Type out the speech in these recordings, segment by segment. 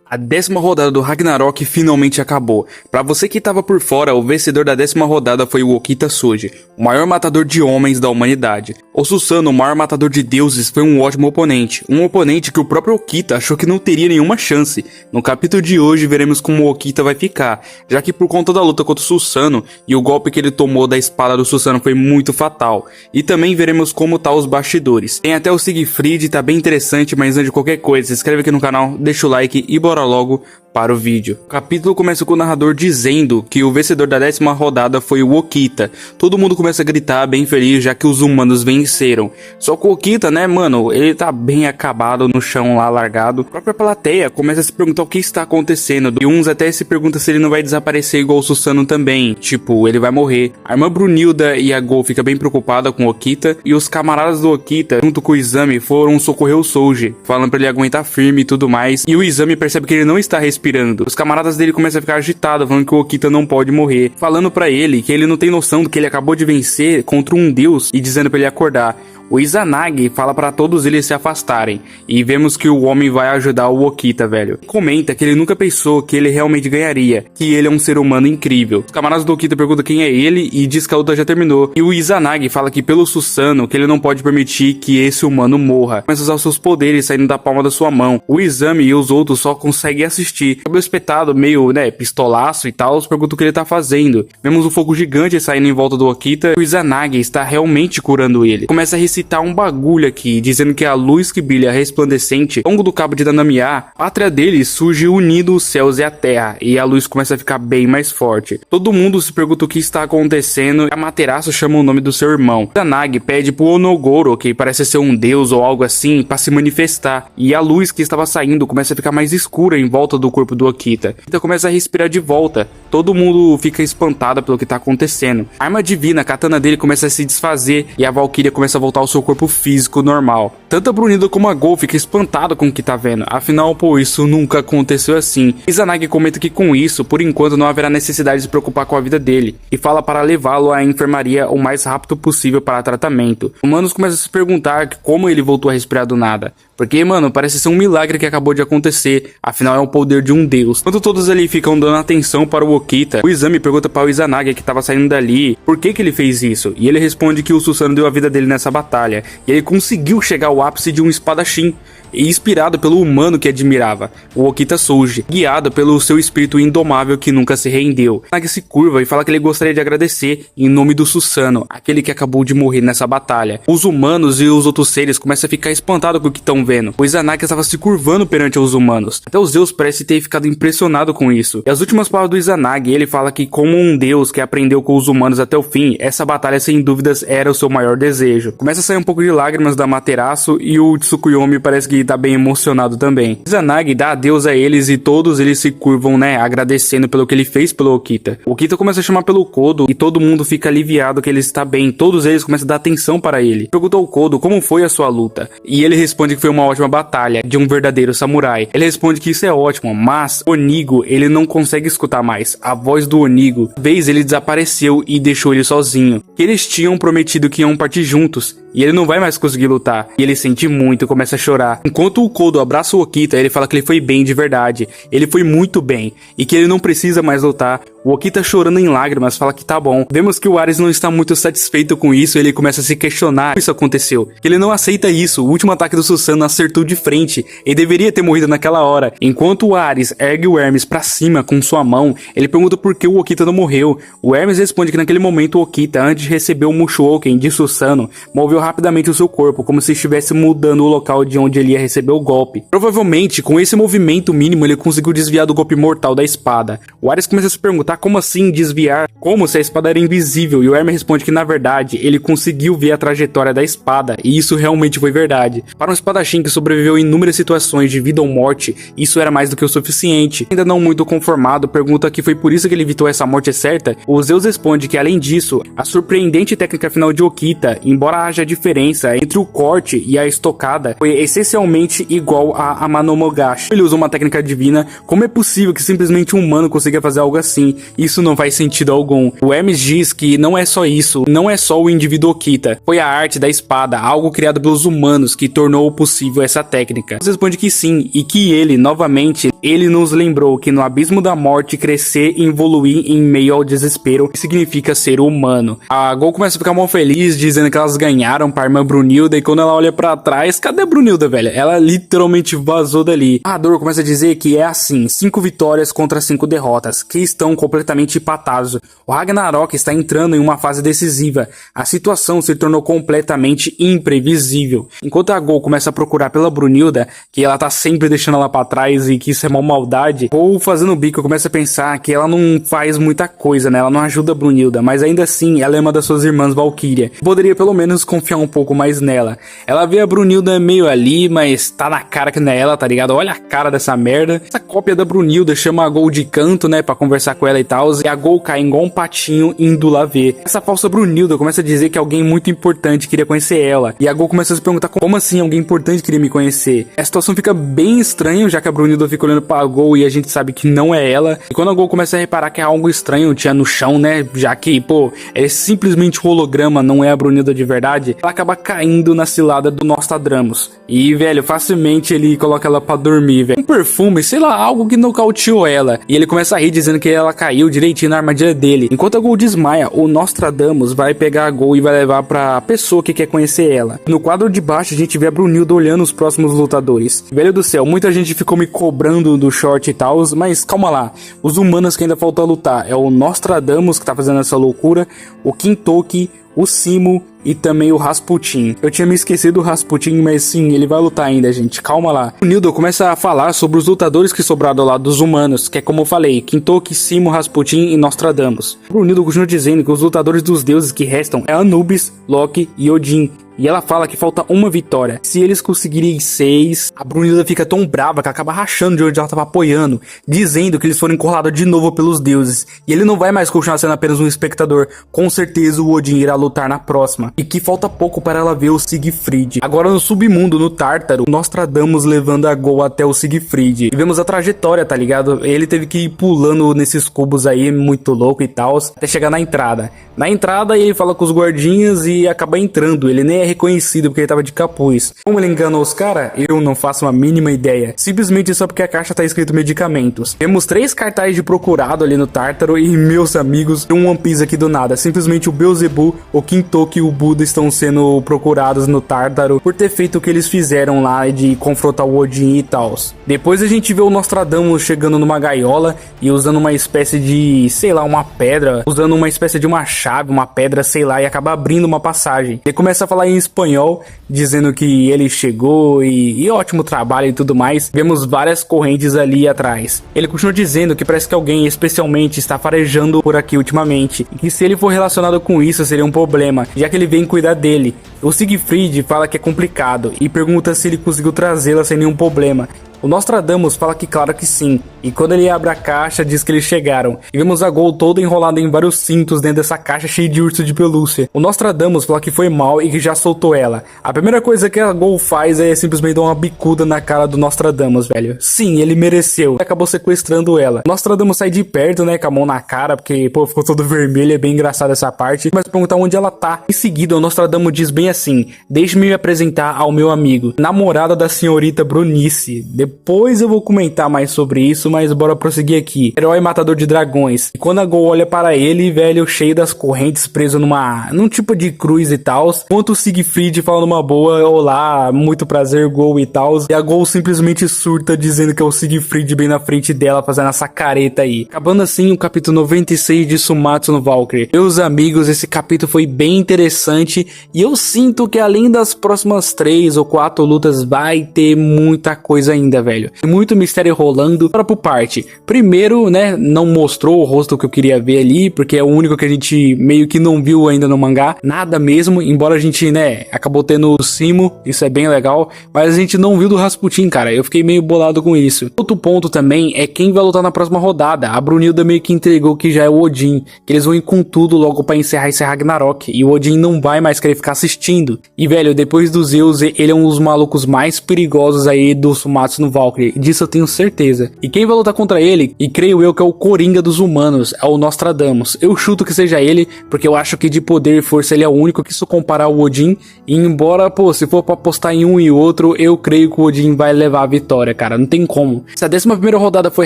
A 10ª rodada do Ragnarok finalmente acabou. Pra você que tava por fora, o vencedor da 10ª rodada foi o Okita Tsuji, o maior matador de homens da humanidade. O Susanoo, o maior matador de deuses, foi um ótimo oponente. Um oponente que o próprio Okita achou que não teria nenhuma chance. No capítulo de hoje veremos como o Okita vai ficar, já que por conta da luta contra o Susanoo e o golpe que ele tomou da espada do Susanoo foi muito fatal. E também veremos como tá os bastidores. Tem até o Siegfried, tá bem interessante, mas antes de qualquer coisa, se inscreve aqui no canal, deixa o like e bora logo para o vídeo. O capítulo começa com o narrador dizendo que o vencedor da 10ª rodada foi o Okita. Todo mundo começa a gritar bem feliz já que os humanos venceram. Só que o Okita, né, mano, ele tá bem acabado no chão lá, largado. A própria plateia começa a se perguntar o que está acontecendo. E uns até se perguntam se ele não vai desaparecer igual o Susanoo também. Tipo, ele vai morrer. A irmã Brunilda e a Go fica bem preocupada com o Okita. E os camaradas do Okita, junto com o Izami, foram socorrer o Souji, falando pra ele aguentar firme e tudo mais. E o Izami percebe que ele não está respirando. Os camaradas dele começam a ficar agitados, falando que o Okita não pode morrer, falando pra ele que ele não tem noção do que ele acabou de vencer contra um deus e dizendo pra ele acordar. O Izanagi fala pra todos eles se afastarem, e vemos que o homem vai ajudar o Okita, velho. Comenta que ele nunca pensou que ele realmente ganharia, que ele é um ser humano incrível. Os camaradas do Okita perguntam quem é ele e diz que a luta já terminou. E o Izanagi fala que pelo Susanoo, que ele não pode permitir que esse humano morra. Começa a usar os seus poderes saindo da palma da sua mão. O Izami e os outros só conseguem assistir. O espetado, meio, né, pistolaço e tal, pergunta o que ele tá fazendo. Vemos um fogo gigante saindo em volta do Okita. O Izanagi está realmente curando ele. Começa a citar um bagulho aqui, dizendo que a luz que brilha resplandecente ao longo do cabo de Nanamiá, a pátria dele surge unindo os céus e a terra, e a luz começa a ficar bem mais forte. Todo mundo se pergunta o que está acontecendo, e Amaterasu chama o nome do seu irmão. Izanagi pede pro Onogoro, que parece ser um deus ou algo assim, para se manifestar, e a luz que estava saindo começa a ficar mais escura em volta do corpo do Okita. Então começa a respirar de volta. Todo mundo fica espantado pelo que está acontecendo. A arma divina, a katana dele começa a se desfazer, e a Valkyria começa a voltar ao seu corpo físico normal. Tanto a Brunilda como a Go fica espantada com o que tá vendo, afinal, pô, isso nunca aconteceu assim. Izanagi comenta que com isso, por enquanto, não haverá necessidade de se preocupar com a vida dele, e fala para levá-lo à enfermaria o mais rápido possível para tratamento. Humanos começam a se perguntar como ele voltou a respirar do nada, porque, mano, parece ser um milagre que acabou de acontecer, afinal é o poder de um deus. Enquanto todos ali ficam dando atenção para o Okita, o Izami pergunta para o Izanagi que estava saindo dali por que ele fez isso, e ele responde que o Susanoo deu a vida dele nessa batalha, e ele conseguiu chegar ao ápice de um espadachim, e inspirado pelo humano que admirava, o Okita Tsuji, guiado pelo seu espírito indomável que nunca se rendeu. Izanagi se curva e fala que ele gostaria de agradecer em nome do Susanoo, aquele que acabou de morrer nessa batalha. Os humanos e os outros seres começam a ficar espantados com o que estão vendo. O Izanagi estava se curvando perante os humanos. Até os deuses parecem ter ficado impressionados com isso. E as últimas palavras do Izanagi, ele fala que como um deus que aprendeu com os humanos até o fim, essa batalha sem dúvidas era o seu maior desejo. Começa a sair um pouco de lágrimas da Amaterasu e o Tsukuyomi parece que tá bem emocionado também. Izanagi dá adeus a eles e todos eles se curvam, né, agradecendo pelo que ele fez pelo Okita. O Okita começa a chamar pelo Kodo e todo mundo fica aliviado que ele está bem. Todos eles começam a dar atenção para ele. Perguntou ao Kodo como foi a sua luta. E ele responde que foi uma ótima batalha de um verdadeiro samurai. Ele responde que isso é ótimo, mas Onigo, ele não consegue escutar mais. A voz do Onigo, vez ele desapareceu e deixou ele sozinho. Que eles tinham prometido que iam partir juntos. E ele não vai mais conseguir lutar. E ele sente muito e começa a chorar. Enquanto o Kodo abraça o Okita, ele fala que ele foi bem de verdade. Ele foi muito bem. E que ele não precisa mais lutar. O Okita, chorando em lágrimas, fala que tá bom. Vemos que o Ares não está muito satisfeito com isso e ele começa a se questionar como isso aconteceu. Que ele não aceita isso. O último ataque do Susanoo acertou de frente. Ele deveria ter morrido naquela hora. Enquanto o Ares ergue o Hermes pra cima com sua mão, ele pergunta por que o Okita não morreu. O Hermes responde que naquele momento o Okita, antes de receber o Mushoken de Susanoo, moveu rapidamente o seu corpo, como se estivesse mudando o local de onde ele ia receber o golpe. Provavelmente, com esse movimento mínimo, ele conseguiu desviar do golpe mortal da espada. O Ares começa a se perguntar como assim desviar, como se a espada era invisível, e o Hermes responde que na verdade ele conseguiu ver a trajetória da espada, e isso realmente foi verdade. Para um espadachim que sobreviveu em inúmeras situações de vida ou morte, isso era mais do que o suficiente. Ainda não muito conformado, pergunta que foi por isso que ele evitou essa morte certa. O Zeus responde que além disso, a surpreendente técnica final de Okita, embora haja diferença entre o corte e a estocada, foi essencialmente igual a Amanomogashi. Ele usa uma técnica divina. Como é possível que simplesmente um humano consiga fazer algo assim? isso não faz sentido algum. O Hermes diz que não é só isso, não é só o indivíduo Okita, foi a arte da espada, algo criado pelos humanos que tornou possível essa técnica. Ele responde que sim, e que ele, novamente, ele nos lembrou que no abismo da morte crescer e evoluir em meio ao desespero significa ser humano. A Gol começa a ficar mal feliz, dizendo que elas ganharam pra irmã Brunilda, e quando ela olha pra trás, cadê a Brunilda, velho? Ela literalmente vazou dali. A Dor começa a dizer que é assim, 5 vitórias contra 5 derrotas, que estão completamente empatados. O Ragnarok está entrando em uma fase decisiva. A situação se tornou completamente imprevisível. Enquanto a Gol começa a procurar pela Brunilda, que ela tá sempre deixando ela pra trás e que isso é uma maldade, ou fazendo bico, começa a pensar que ela não faz muita coisa, né? Ela não ajuda a Brunilda, mas ainda assim ela é uma das suas irmãs Valkyria. Poderia pelo menos confiar um pouco mais nela. Ela vê a Brunilda meio ali, mas tá na cara que não é ela, tá ligado? Olha a cara dessa merda. Essa cópia da Brunilda chama a Gol de canto, né? Pra conversar com ela e tal, e a Gol cai igual um patinho indo lá ver. Essa falsa Brunilda começa a dizer que alguém muito importante queria conhecer ela, e a Gol começa a se perguntar como assim alguém importante queria me conhecer. A situação fica bem estranha, já que a Brunilda fica olhando pra Gol e a gente sabe que não é ela. E quando a Gol começa a reparar que é algo estranho tinha no chão, né? Já que, pô, é simplesmente um holograma, não é a Brunilda de verdade, ela acaba caindo na cilada do Nostradamus. E, velho, facilmente ele coloca ela pra dormir, velho. Um perfume, sei lá, algo que nocauteou ela. E ele começa a rir dizendo que ela caiu direitinho na armadilha dele. Enquanto a Gol desmaia, o Nostradamus vai pegar a Gol e vai levar pra pessoa que quer conhecer ela. No quadro de baixo a gente vê a Brunilda olhando os próximos lutadores. Velho do céu, muita gente ficou me cobrando do short e tal, mas calma lá. Os humanos que ainda faltam a lutar é o Nostradamus, que tá fazendo essa loucura, o Kintoki, o Simo e também o Rasputin. Eu tinha me esquecido do Rasputin, mas sim, ele vai lutar ainda, gente. Calma lá. O Nildo começa a falar sobre os lutadores que sobraram ao lado dos humanos, que é como eu falei, Kintoki, Simo, Rasputin e Nostradamus. O Nildo continua dizendo que os lutadores dos deuses que restam é Anubis, Loki e Odin. E ela fala que falta uma vitória. Se eles conseguirem 6, a Brunilda fica tão brava que ela acaba rachando de onde ela tava apoiando, dizendo que eles foram encurralados de novo pelos deuses. E ele não vai mais continuar sendo apenas um espectador. Com certeza o Odin irá lutar na próxima. E que falta pouco para ela ver o Siegfried. Agora no submundo, no Tártaro, Nostradamus levando a Gol até o Siegfried. E vemos a trajetória, tá ligado? Ele teve que ir pulando nesses cubos aí, muito louco e tal, até chegar na entrada. Na entrada ele fala com os guardinhas e acaba entrando. Ele nem é reconhecido porque ele tava de capuz. Como ele enganou os caras, eu não faço a mínima ideia. Simplesmente só porque a caixa tá escrito medicamentos. Temos 3 cartazes de procurado ali no Tártaro e, meus amigos, um One Piece aqui do nada. Simplesmente o Beelzebub, o Kintoki e o Buda estão sendo procurados no Tártaro por ter feito o que eles fizeram lá de confrontar o Odin e tal. Depois a gente vê o Nostradamus chegando numa gaiola e usando uma espécie de, sei lá, uma pedra, usando uma espécie de uma chave, uma pedra, sei lá, e acaba abrindo uma passagem. Ele começa a falar em espanhol, dizendo que ele chegou e ótimo trabalho e tudo mais. Vemos várias correntes ali atrás. Ele continua dizendo que parece que alguém especialmente está farejando por aqui ultimamente, e que se ele for relacionado com isso seria um problema, já que ele vem cuidar dele. O Siegfried fala que é complicado e pergunta se ele conseguiu trazê-la sem nenhum problema. O Nostradamus fala que claro que sim, e quando ele abre a caixa diz que eles chegaram, e vemos a Gol toda enrolada em vários cintos dentro dessa caixa cheia de urso de pelúcia. O Nostradamus fala que foi mal e que já soltou ela. A primeira coisa que a Gol faz é simplesmente dar uma bicuda na cara do Nostradamus, velho. Sim, ele mereceu. Ele acabou sequestrando ela. O Nostradamus sai de perto, né, com a mão na cara, porque, pô, ficou todo vermelho, é bem engraçado essa parte, mas perguntar onde ela tá. Em seguida, o Nostradamus diz bem assim: deixe-me me apresentar ao meu amigo, namorada da senhorita Brunice. Depois eu vou comentar mais sobre isso, mas bora prosseguir aqui. Herói matador de dragões. E quando a Gol olha para ele, velho, cheio das correntes, preso num tipo de cruz e tal, enquanto o Siegfried fala numa boa: olá, muito prazer, Gol e tal. E a Gol simplesmente surta, dizendo que é o Siegfried bem na frente dela, fazendo essa careta aí. Acabando assim o capítulo 96 de Sumatsu no Valkyrie. Meus amigos, esse capítulo foi bem interessante e eu sinto que além das próximas 3 ou 4 lutas vai ter muita coisa ainda, velho. Tem muito mistério rolando. Bora por parte. Primeiro, né, não mostrou o rosto que eu queria ver ali, porque é o único que a gente meio que não viu ainda no mangá. Nada mesmo, embora a gente, né, acabou tendo o Simo, isso é bem legal, mas a gente não viu do Rasputin, cara. Eu fiquei meio bolado com isso. Outro ponto também é quem vai lutar na próxima rodada. A Brunilda meio que entregou que já é o Odin, que eles vão ir com tudo logo pra encerrar esse Ragnarok, e o Odin não vai mais querer ficar assistindo. E, velho, depois do Zeus, ele é um dos malucos mais perigosos aí do Sumatsu no Valkyrie, disso eu tenho certeza. E quem vai lutar contra ele, e creio eu que é o Coringa dos humanos, é o Nostradamus. Eu chuto que seja ele, porque eu acho que de poder e força ele é o único que se comparar ao Odin. E embora, pô, se for pra apostar em um e outro, eu creio que o Odin vai levar a vitória, cara, não tem como. Se a 11ª rodada foi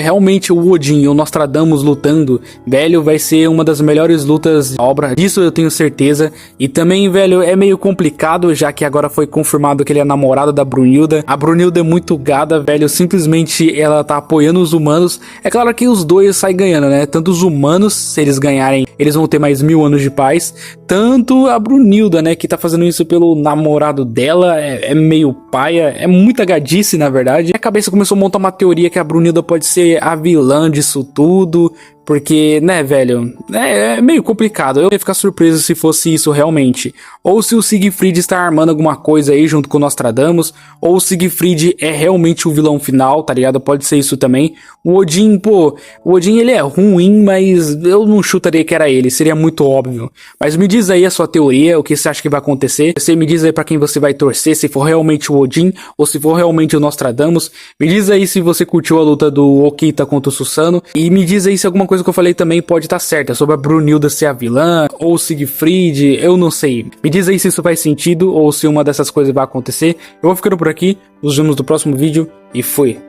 realmente o Odin e o Nostradamus lutando, velho, vai ser uma das melhores lutas da obra, disso eu tenho certeza. E também, velho, é meio complicado, já que agora foi confirmado que ele é namorado da Brunilda. A Brunilda é muito gada, velho, simplesmente ela tá apoiando os humanos. É claro que os dois saem ganhando, né? Tanto os humanos, se eles ganharem, eles vão ter mais 1000 anos de paz. Tanto a Brunilda, né, que tá fazendo isso pelo namorado dela, é meio paia, é muita gadice, na verdade. Minha cabeça começou a montar uma teoria que a Brunilda pode ser a vilã disso tudo. Porque, né, velho, é meio complicado. Eu ia ficar surpreso se fosse isso realmente. Ou se o Siegfried está armando alguma coisa aí junto com o Nostradamus. Ou o Siegfried é realmente o vilão final, tá ligado? Pode ser isso também. O Odin, pô, o Odin ele é ruim, mas eu não chutaria que era ele. Seria muito óbvio. Mas me diz aí a sua teoria, o que você acha que vai acontecer. Você me diz aí pra quem você vai torcer, se for realmente o Odin ou se for realmente o Nostradamus. Me diz aí se você curtiu a luta do Okita contra o Susano. E me diz aí se alguma coisa que eu falei também pode estar certa, sobre a Brunilda ser a vilã, ou o Siegfried, eu não sei. Me diz aí se isso faz sentido, ou se uma dessas coisas vai acontecer. Eu vou ficando por aqui, nos vemos no próximo vídeo, e fui!